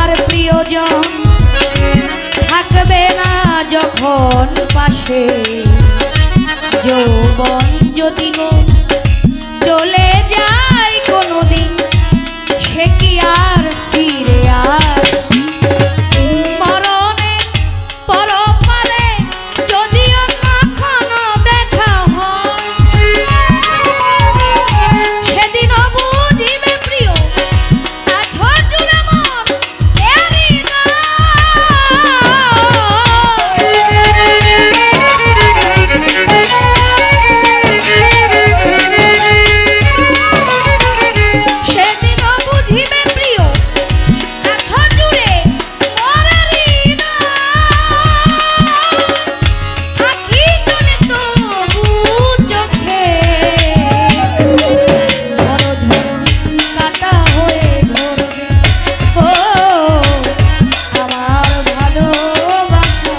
আমার প্রিয়জন থাকবে না যখন পাশে, যৌবন যদি গো চলে যায় কোনোদিন, সে কি আর ফিরে আসবে? মরণে পরপারে যদিও কখনো দেখা হয়, সেদিনও বুঝিবে প্রিয় আছো জুড়ে মন এরি সেদিনও বুঝিবে প্রিয় আছো জুড়ে মরেরি আখি চলে তবু চোখে, ঝড়ো ঝড়ো কাটা হয়ে ঝরবে ও আমার ভালোবাসা।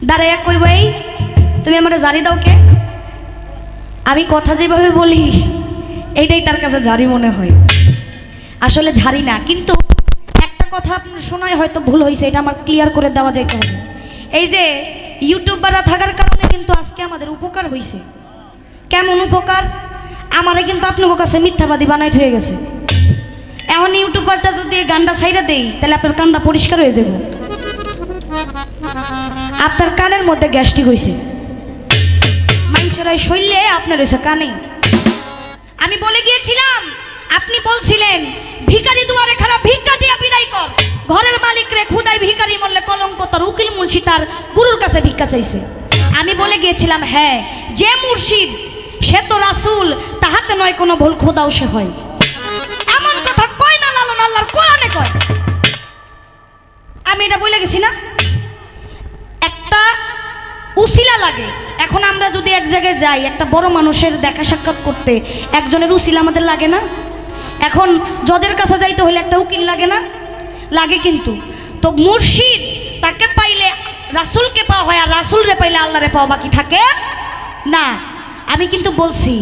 দাঁড়াইয়া কই ভাই, তুমি আমার জারি দাও কে? আমি কথা যেভাবে বলি এইটাই তার কাছে ঝাড়ি মনে হয়। আসলে ঝাড়ি না, কিন্তু একটা কথা আপনার শোনায় হয়তো ভুল হয়েছে, এটা আমার ক্লিয়ার করে দেওয়া যাইতে হবে। এই যে ইউটিউবাররা থাকার কারণে কিন্তু আজকে আমাদের উপকার হয়েছে। কেমন উপকার? আমারে কিন্তু আপনার কাছে মিথ্যাবাদী বানাই হয়ে গেছে। এখন ইউটিউবারটা যদি গানটা ছাইরা দেই তাহলে আপনার কানটা পরিষ্কার হয়ে যাবে। আপনার কানের মধ্যে গ্যাস্ট্রিক হয়েছে, মানুষের ওই শরীরে আপনার হয়েছে কানে। আমি বলে গিয়েছিলাম, আপনি বলছিলেন ভিখারি দুয়ারে খারাপ ভিক্ষা দিয়া বিদায় কর, ঘরের মালিক রে খুদাই ভিখারি মরলে কলঙ্ক তার, উকিল মুন্সি তার গুরুর কাছে ভিক্ষা চাইছে। আমি বলে গিয়েছিলাম হ্যাঁ, যে মুর্শিদ সে তো রাসূল, তাহাতে নয় কোনো ভুল খোদাও সে হয়। এমন কথা কয় না লালন, আল্লাহর কোরআনে কয়। আমি এটা বলে গেছি না? একটা উসিলা লাগে। এখন আমরা যদি এক জায়গায় যাই, একটা বড় মানুষের দেখা সাক্ষাৎ করতে একজনের উসিলা আমাদের লাগে না? এখন জজের কাছে যাইতে হলে একটা উকিল লাগে না? লাগে। কিন্তু তো মুর্শিদ তাকে পাইলে রাসূলকে পাওয়া হয়, আর রাসূলরে পাইলে আল্লাহরে পাওয়া বাকি থাকে না। আমি কিন্তু বলছি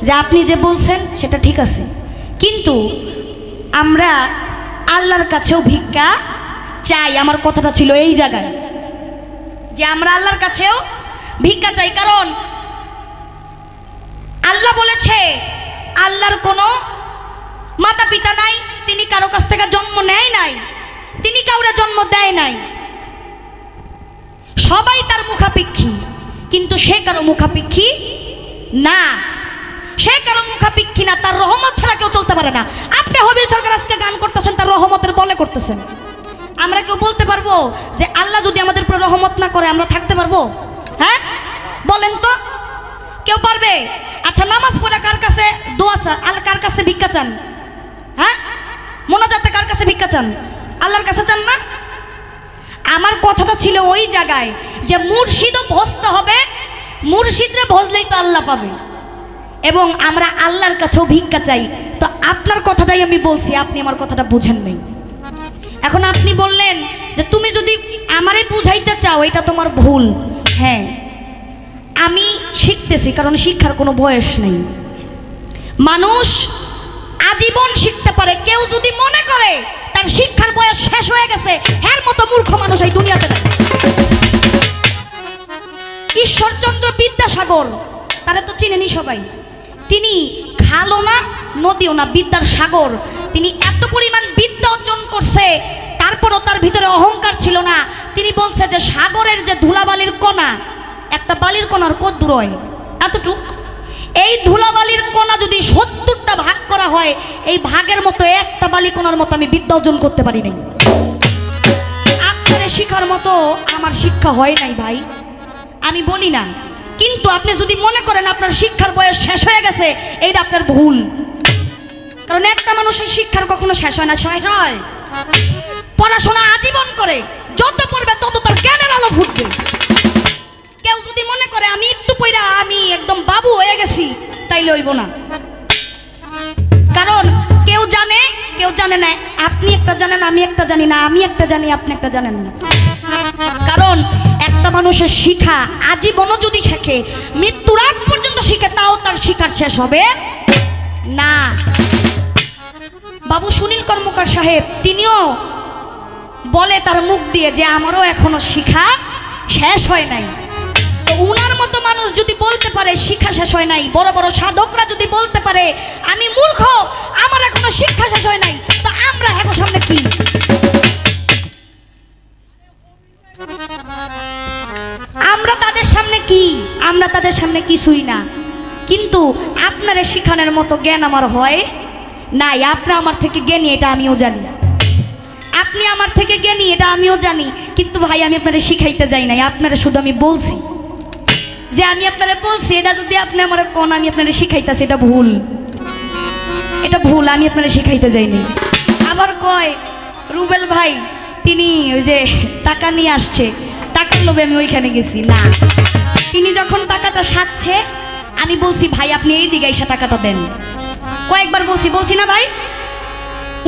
যে আপনি যে বলছেন সেটা ঠিক আছে, কিন্তু আমরা আল্লাহর কাছেও ভিক্ষা চাই। আমার কথাটা ছিল এই জায়গায় যে আমরা আল্লাহর কাছেও ভিক্ষা চাই, কারণ আল্লাহ বলেছে আল্লাহর কোনো মাতা পিতা নাই, তিনি কারো কাছ থেকে জন্ম নেয় নাই, তিনি কাউরে জন্ম দেয় নাই, সবাই তার মুখাপেক্ষী, কিন্তু সে কারো মুখাপেক্ষী না। সে কারো মুখাপেক্ষী না, তার রহমত ছাড়া কেউ চলতে পারে না। আপনি হবিল সরকার আজকে গান করতেছেন, তার রহমতের বলে করতেছেন। আমরা কেউ বলতে পারবো যে আল্লাহ যদি আমাদের উপর রহমত না করে আমরা থাকতে পারবো? হ্যাঁ বলেন তো, কেউ পারবে? আচ্ছা, নামাজ পড়ে কার কাছে দোয়া চান? আল্লাহ কার কাছে ভিক্ষা চান? হ্যাঁ, মোনাজাতে কার কাছে ভিক্ষা চান? আল্লাহর কাছে চান না? আমার কথাটা ছিল ওই জায়গায় যে মুর্শিদও ভজতে হবে, মুর্শিদরে ভজলেই তো আল্লাহ পাবে, এবং আমরা আল্লাহর কাছেও ভিক্ষা চাই। তো আপনার কথাটাই আমি বলছি, আপনি আমার কথাটা বুঝেন নাই। এখন আপনি বললেন যে তুমি যদি আমারে বুঝাইতে চাও এটা তোমার ভুল। হ্যাঁ, আমি শিখতেছি, কারণ শিক্ষার কোনো বয়স নেই। মানুষ আজীবন শিখতে পারে। কেউ যদি মনে করে তার শিক্ষার বয়স শেষ হয়ে গেছে, এর মতো মূর্খ মানুষ এই দুনিয়াতে নেই। ঈশ্বরচন্দ্র বিদ্যাসাগর, তারা তো চিনেনি সবাই। তিনি খালও না নদীও না, বিদ্যার সাগর। তিনি এত পরিমাণ বিদ্যা অর্জন করছে, তারপরও তার ভিতরে অহংকার ছিল না। তিনি বলছে যে সাগরের যে ধুলাবালির কণা, একটা বালির কণার কত দূর হয়? এতটুক। এই ধুলাবালির কণা যদি 70টা ভাগ করা হয়, এই ভাগের মতো একটা বালি কণার মতো আমি বিদ্যা অর্জন করতে পারি নাই। আপনার শিখার মতো আমার শিক্ষা হয় নাই ভাই, আমি বলি না। কিন্তু আপনি যদি মনে করেন আপনার শিক্ষার বয়স শেষ হয়ে গেছে, এইটা আপনার ভুল। কারণ একটা মানুষের শিক্ষার কখনো শেষ হয় না, শেষ হয় পড়াশোনা আজীবন করে, যত পড়বে তত তার জ্ঞানের আলো ফুটবে। যদি মনে করে আমি একটু পয়রা আমি একদম বাবু হয়ে গেছি, তাইলে হইব না। কারণ কেউ জানে না। আপনি একটা জানেন, আমি একটা জানি না, আমি একটা জানি, আপনি একটা জানেন না। কারণ একটা মানুষের শিখা আজীবনও যদি শেখে, মৃত্যুর আগ পর্যন্ত শিখে, তাও তার শিখার শেষ হবে না। বাবু সুনীল কর্মকার সাহেব তিনিও বলে তার মুখ দিয়ে যে আমারও এখনো শিখা শেষ হয় নাই। তো উনার মতো মানুষ যদি বলতে পারে শিক্ষা শেষ হয় নাই, বড় বড় সাধকরা যদি বলতে পারে আমি মূর্খ, আমার এখনো শিক্ষা শেষ হয় নাই, তো আমরা এখন সামনে কি? আমরা তাদের সামনে কি? আমরা তাদের সামনে কিছুই না। কিন্তু আপনারা শিখানোর মতো জ্ঞান আমার হয় নাই। আপনি আমার থেকে জ্ঞানী এটা আমিও জানি, আপনি আমার থেকে জ্ঞানী এটা আমিও জানি। কিন্তু ভাই আমি আপনারা শিখাইতে যাই নাই, আপনারা শুধু আমি বলছি যে আমি আপনারা বলছি। এটা যদি আপনি আমার কোন আমি আপনারা শিখাইতেছি, এটা ভুল, এটা ভুল, আমি আপনারা শিখাইতে যাইনি। আবার কয় রুবেল ভাই তিনি ওই যে টাকা নিয়ে আসছে, টাকার লোভে আমি ওইখানে গেছি না। তিনি যখন টাকাটা সারছে আমি বলছি ভাই আপনি এই দিকে এসে টাকাটা দেন। কয়েকবার বলছি না ভাই,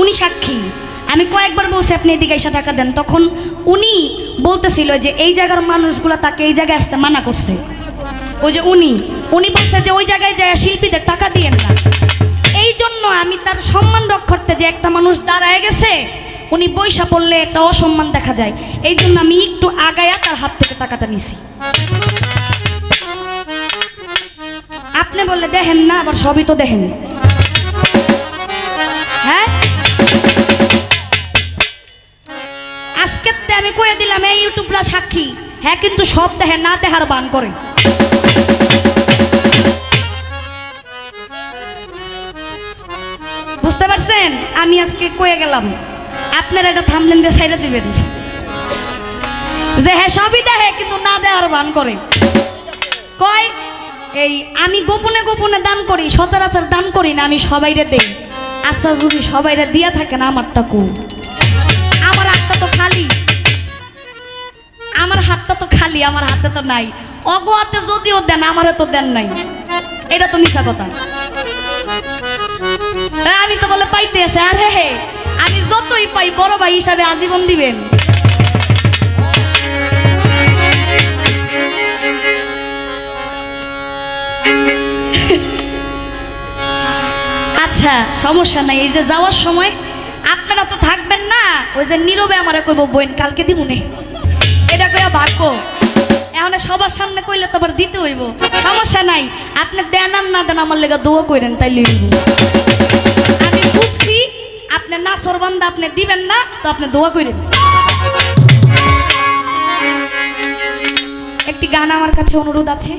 উনি সাক্ষী। আমি কয়েকবার বলছি আপনি এই দিকে এসে টাকা দেন। তখন উনি বলতেছিল যে এই জায়গার মানুষগুলো তাকে এই জায়গায় আসতে মানা করছে। ওই যে উনি বলছে যে ওই জায়গায় যায় শিল্পীদের টাকা দিয়েন না। এই জন্য আমি তার সম্মান রক্ষার্থে, যে একটা মানুষ দাঁড়ায় গেছে, উনি বৈশা পড়লে একটা অসম্মান দেখা যায়, এই জন্য আমি একটু আগায়া তার হাত থেকে টাকাটা নিছি। আপনি বললে দেখেন না, আবার সবই তো দেখেন। হ্যাঁ, আজকে আমি কয়ে দিলাম এই ইউটিউবরা সাক্ষী। হ্যাঁ, কিন্তু সব দেখেন না, দেখার বান করে। বুঝতে পারছেন? আমি আজকে কয়ে গেলাম, আপনারা এটা থামলেন দিয়ে সাইডে দিবেন যে হ্যাঁ সবই দেখে কিন্তু না দেওয়ার বান করে। কয় এই আমি গোপনে গোপনে দান করি, সচরাচর দান করি না, আমি সবাইরে দেই। আচ্ছা যদি সবাইরে দিয়া থাকে না, আমারটা কো? আমার হাতটা তো খালি, আমার হাতটা তো খালি, আমার হাতে তো নাই। অগোয়াতে যদিও দেন, আমারও তো দেন নাই, এটা তো মিছা কথা। আমি তো বলে পাইতে আছে, আরে হে আমি যতই পাই বড় ভাই হিসাবে আজীবন দিবেন। আচ্ছা সমস্যা নাই। এই যে যাওয়ার সময় আপনারা তো থাকবেন না, ওই যে নীরবে আমার কইব বইন কালকে দিব নে, এটা কইয়া ভাগ্য। এখন সবার সামনে কইলে তো আবার দিতে হইব, সমস্যা নাই। আপনি দেন আর না দেন আমার লেগে দোয়া করেন, তাইলে আমি বুঝছি আপনি না সরবান্দা, আপনি দিবেন না, তো আপনি দোয়া করেন। একটি গান আমার কাছে অনুরোধ আছে।